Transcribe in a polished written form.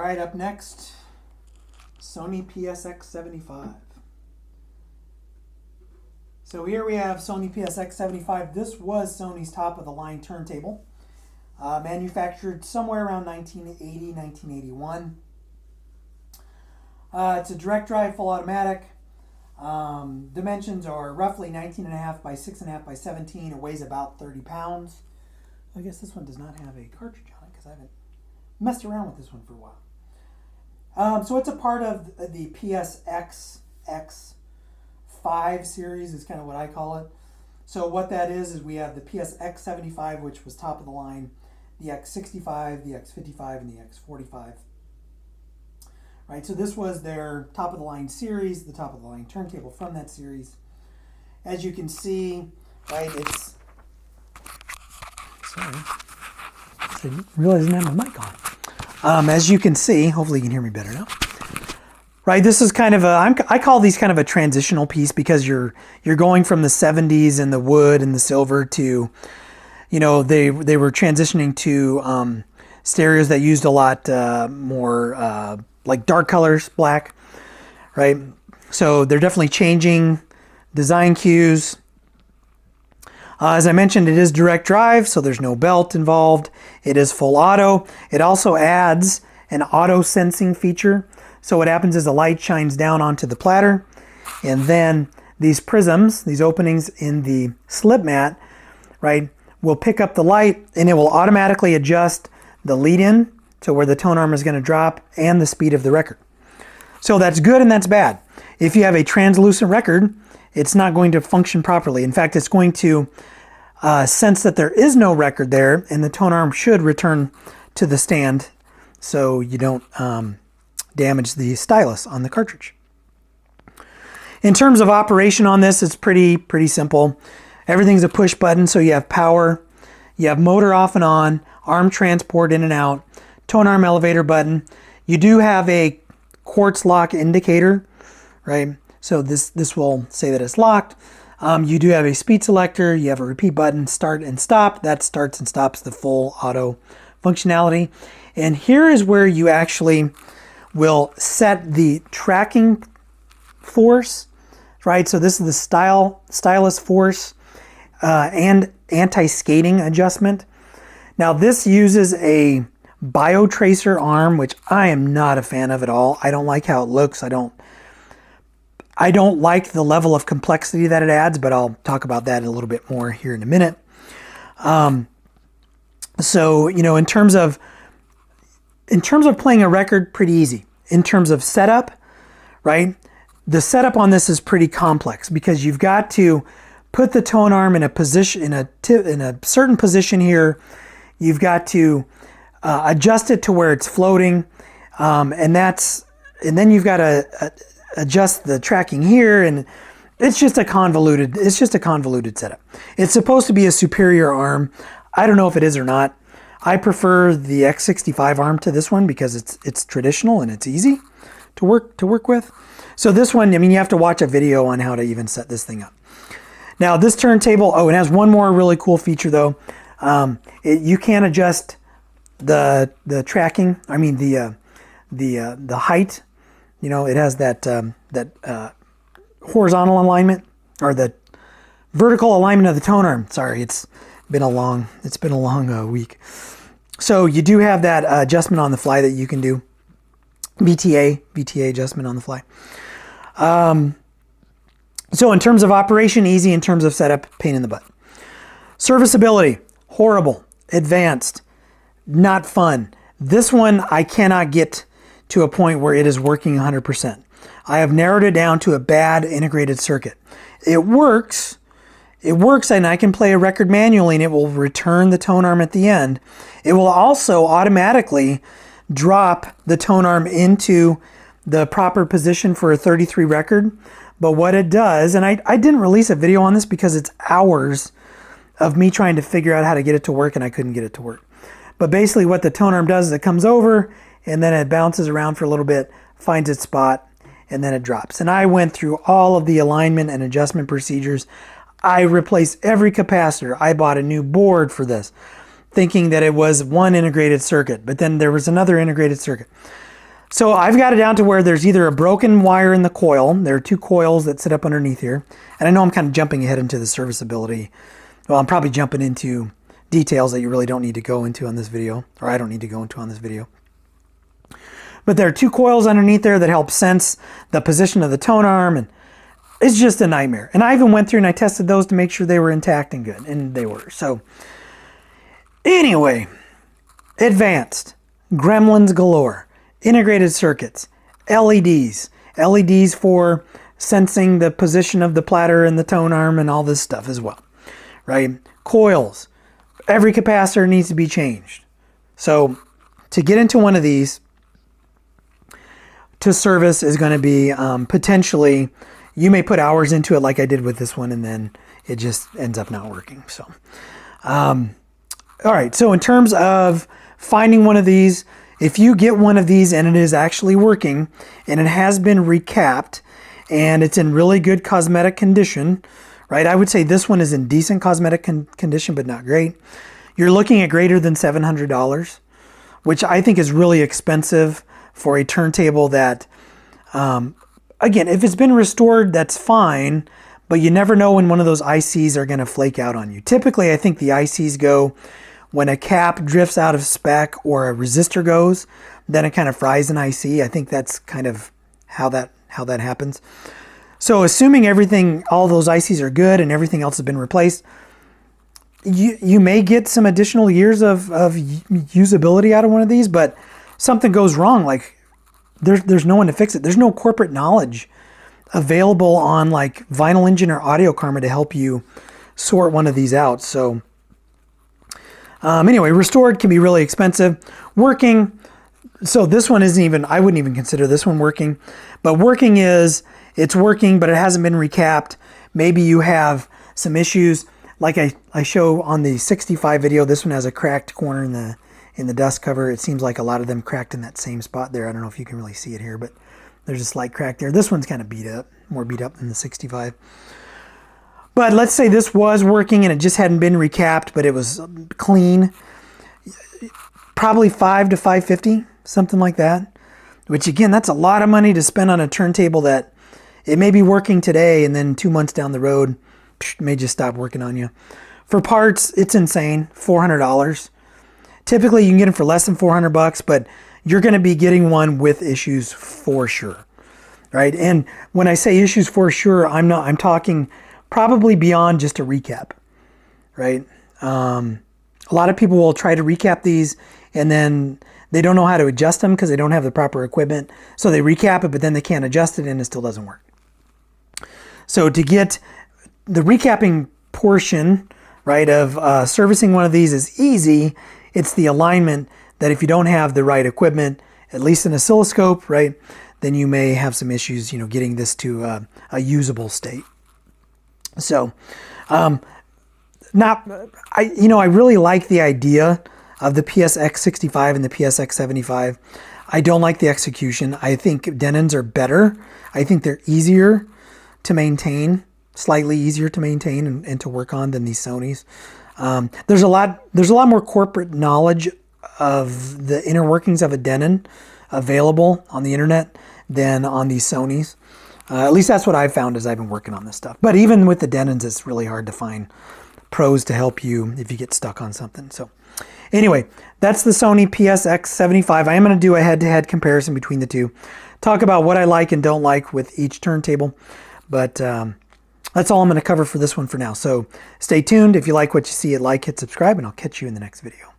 right, up next, Sony PS X75. So here we have Sony PS X75. This was Sony's top-of-the-line turntable. Manufactured somewhere around 1980, 1981. It's a direct drive, full automatic. Dimensions are roughly 19.5 by 6.5 by 17. It weighs about 30 pounds. I guess this one does not have a cartridge on it because I haven't messed around with this one for a while. So it's a part of the PSX X5 series is kind of what I call it. So what that is we have the PS X75, which was top of the line, the X65, the X55, and the X45. Right, so this was their top of the line series, the top of the line turntable from that series. As you can see, right, it's... Sorry. I didn't realize I didn't have my mic on. As you can see, hopefully you can hear me better now. Right, this is kind of a, I call these kind of a transitional piece because you're going from the 70s and the wood and the silver to, you know, they were transitioning to stereos that used a lot more like dark colors, black, right? So they're definitely changing design cues. As I mentioned, it is direct drive, so there's no belt involved. It is full auto. It also adds an auto sensing feature. So what happens is the light shines down onto the platter, and then these prisms, these openings in the slip mat, right, will pick up the light, and it will automatically adjust the lead-in to where the tone arm is going to drop and the speed of the record. So that's good and that's bad. If you have a translucent record, it's not going to function properly. In fact, it's going to sense that there is no record there, and the tone arm should return to the stand so you don't damage the stylus on the cartridge. In terms of operation on this, it's pretty simple. Everything's a push button, so you have power, you have motor off and on, arm transport in and out, tone arm elevator button. You do have a quartz lock indicator, right? So this will say that it's locked. You do have a speed selector. You have a repeat button, start and stop. That starts and stops the full auto functionality. And here is where you actually will set the tracking force, right? So this is the stylus force and anti-skating adjustment. Now this uses a Biotracer arm, which I am not a fan of at all. I don't like how it looks. I don't like the level of complexity that it adds, but I'll talk about that a little bit more here in a minute. So, you know, in terms of playing a record, pretty easy. In terms of setup, right? The setup on this is pretty complex because you've got to put the tone arm in a position, in a certain position here. You've got to adjust it to where it's floating, and then you've got to adjust the tracking here, and it's just a convoluted setup. It's supposed to be a superior arm. I don't know if it is or not. I prefer the X65 arm to this one because it's traditional and it's easy to work with. So this one, I mean, you have to watch a video on how to even set this thing up. Now this turntable, it has one more really cool feature though. You can adjust the tracking. I mean the height. You know, it has that horizontal alignment or the vertical alignment of the tone arm. Sorry, it's been a long week. So you do have that adjustment on the fly that you can do. VTA adjustment on the fly. So in terms of operation, easy. In terms of setup, pain in the butt. Serviceability, horrible. Advanced, not fun. This one I cannot get to a point where it is working 100%. I have narrowed it down to a bad integrated circuit. It works, and I can play a record manually and it will return the tone arm at the end. It will also automatically drop the tone arm into the proper position for a 33 record. But what it does, and I didn't release a video on this because it's hours of me trying to figure out how to get it to work, and I couldn't get it to work. But basically what the tone arm does is it comes over and then it bounces around for a little bit, finds its spot, and then it drops. And I went through all of the alignment and adjustment procedures. I replaced every capacitor. I bought a new board for this, thinking that it was one integrated circuit, but then there was another integrated circuit. So I've got it down to where there's either a broken wire in the coil. There are 2 coils that sit up underneath here. And I know I'm kind of jumping ahead into the serviceability. Well, I'm probably jumping into details that you really don't need to go into on this video, or I don't need to go into on this video. But there are 2 coils underneath there that help sense the position of the tone arm, and it's just a nightmare. And I even went through and I tested those to make sure they were intact and good, and they were. So anyway, advanced, gremlins galore. Integrated circuits, LEDs for sensing the position of the platter and the tone arm and all this stuff as well, right? Coils, every capacitor needs to be changed. So to get into one of these to service is going to be potentially, you may put hours into it like I did with this one, and then it just ends up not working. So, all right. So in terms of finding one of these, if you get one of these and it is actually working and it has been recapped and it's in really good cosmetic condition, right? I would say this one is in decent cosmetic condition, but not great. You're looking at greater than $700, which I think is really expensive for a turntable that, again, if it's been restored, that's fine, but you never know when one of those ICs are going to flake out on you. Typically, I think the ICs go when a cap drifts out of spec or a resistor goes, then it kind of fries an IC. I think that's kind of how that happens. So assuming everything, all those ICs are good and everything else has been replaced, you may get some additional years of usability out of one of these, but something goes wrong, like there's no one to fix it. There's no corporate knowledge available on like Vinyl Engine or Audio Karma to help you sort one of these out. So anyway, restored can be really expensive. Working, so this one isn't even, I wouldn't even consider this one working. But working is, it's working, but it hasn't been recapped. Maybe you have some issues. Like I show on the 65 video, this one has a cracked corner in the dust cover. It seems like a lot of them cracked in that same spot there. I don't know if you can really see it here, but there's a slight crack there. This one's kind of beat up, more beat up than the 65. But let's say this was working and it just hadn't been recapped, but it was clean. Probably $500 to $550, something like that. Which again, that's a lot of money to spend on a turntable that it may be working today and then 2 months down the road, it may just stop working on you. For parts, it's insane, $400. Typically, you can get them for less than $400, but you're going to be getting one with issues for sure, right? And when I say issues for sure, I'm talking probably beyond just a recap, right? A lot of people will try to recap these and then they don't know how to adjust them because they don't have the proper equipment. So they recap it, but then they can't adjust it and it still doesn't work. So to get the recapping portion, right, of servicing one of these is easy. It's the alignment that if you don't have the right equipment, at least an oscilloscope, right, then you may have some issues, getting this to a usable state. So, I really like the idea of the PS X75 and the PS X75. I don't like the execution. I think Denons are better. I think they're easier to maintain, slightly easier to maintain and to work on than these Sonys. There's a lot more corporate knowledge of the inner workings of a Denon available on the internet than on these Sonys. At least that's what I've found as I've been working on this stuff. But even with the Denons, it's really hard to find pros to help you if you get stuck on something. So anyway, that's the Sony PS X75. I am going to do a head-to-head comparison between the two. Talk about what I like and don't like with each turntable. But that's all I'm going to cover for this one for now. So stay tuned. If you like what you see, hit like, hit subscribe, and I'll catch you in the next video.